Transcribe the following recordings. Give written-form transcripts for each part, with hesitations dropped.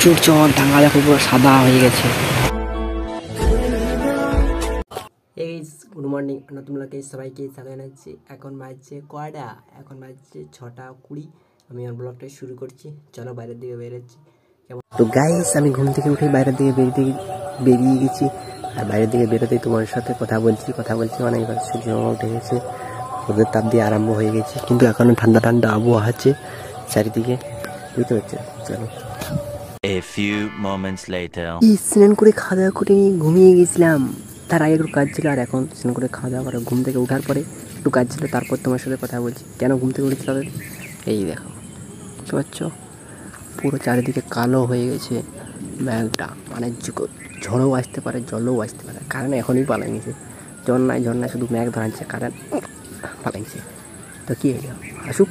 প্রচুর জল, ডাঙা দেখো পুরো সাদা হয়ে গেছে। গুড মর্নিং, তোমরাকে সবাইকে জানাচ্ছি। এখন বাজছে কয়টা? এখন বাজছে 6:20। আমি আমার ব্লগটা শুরু করছি। চলো বাইরের দিকে বেরোচ্ছি। তো গাইস, আমি ঘুম থেকে উঠে বাইরের দিকে বেরিয়ে গেছি। আর বাইরের দিকে বেরোতেই তোমার সাথে কথা বলছি মানে এবার সূর্য উঠে গেছে, রোদের তাপ দিয়ে আরম্ভ হয়ে গেছে, কিন্তু এখনো ঠান্ডা ঠান্ডা আবহাওয়া আছে চারিদিকে, বুঝতে পারছো? চলো। A few moments later. স্নান করে খাওয়া দাওয়া করে ঘুমিয়ে গেছিলাম। তার আগে একটু কাজ ছিল, আর এখন স্নান করে খাওয়া দাওয়া করে ঘুম থেকে ওঠার পরে একটু কাজ ছিল, তারপর তোমার সাথে কথা বলছি। কেন ঘুম থেকে উঠেছি তাদের এই দেখো, বুঝতে পারছো? পুরো চারিদিকে কালো হয়ে গেছে মেঘটা, মানে ঝড়ও আসতে পারে, জলও আসতে পারে। কারেন্ট এখনই পালাই গেছে, ঝর্ণায় শুধু মেঘ ধরাচ্ছে, কারেন্ট পালাইছে। তো কী হইল, আসুক,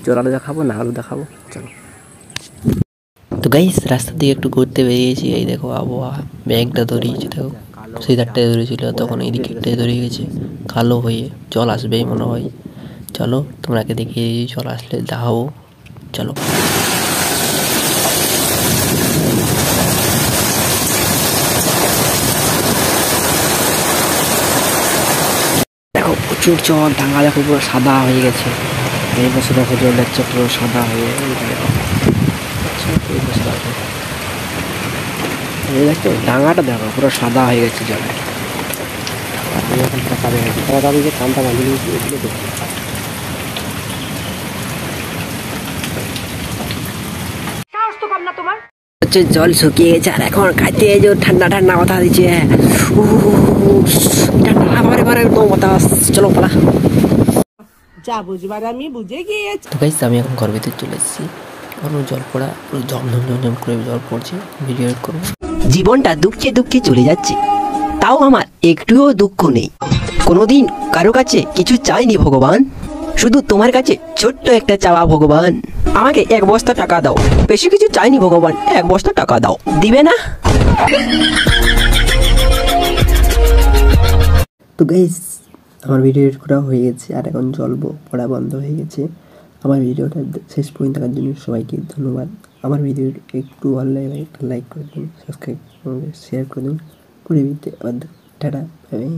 চল আলু দেখাবো না আলু দেখাবো, চলো। তো গাইস, রাস্তার দিকে একটু ঘুরতে বেরিয়েছি। এই দেখো আবহাওয়া, ব্যাগটা ধরিয়েছে, দেখো সেই ধারটায় ধরেছিল, তখন এইদিকে একটাই ধরে গেছে কালো হয়ে, জল আসবেই মনে হয়। চলো তোমরাকে দেখিয়ে জল আসলে দেখাবো, চলো। দেখো প্রচুর জল, ডাঙা দেখো পুরো সাদা হয়ে গেছে। এই বছর দেখো জল দেখছো পুরো সাদা হয়ে, দেখো এই দেখছো ডাঙাটা, দেখো পুরো সাদা হয়ে গেছে জলে। কানটা বাঁধিয়ে নিয়েছি, এগুলো দেখছি। জল শুকিয়ে গেছে, আর এখন খাইতে ঠান্ডা ঠান্ডা কথা দিচ্ছে, চলো পালা। যা বুঝবার আমি বুঝে গিয়েছি। তো গাইস, আমি এখন ঘর ভিতরে চলে এসেছি। জল পড়া ঝমঝম করে জল পড়ছে, ভিডিও করবো। জীবনটা দুঃখে দুঃখে চলে যাচ্ছে, তাও আমার একটুও দুঃখ নেই। কোনোদিন কারো কাছে কিছু চাইনি ভগবান, শুধু তোমার কাছে ছোট্ট একটা চাওয়া ভগবান, আমাকে 1 বস্তা টাকা দাও। বেশি কিছু চাইনি ভগবান, 1 বস্তা টাকা দাও, দিবে না? তো গাইস, আমার ভিডিও এডিট করা হয়ে গেছে, আর এখন জল পড়া বন্ধ হয়ে গেছে। আমার ভিডিওটা শেষ পর্যন্ত দেখার জন্য সবাইকে ধন্যবাদ। আমার ভিডিও একটু ভালো লাগে একটা লাইক করে দিন, সাবস্ক্রাইব শেয়ার করে দিন। পরে টাটা, বাই।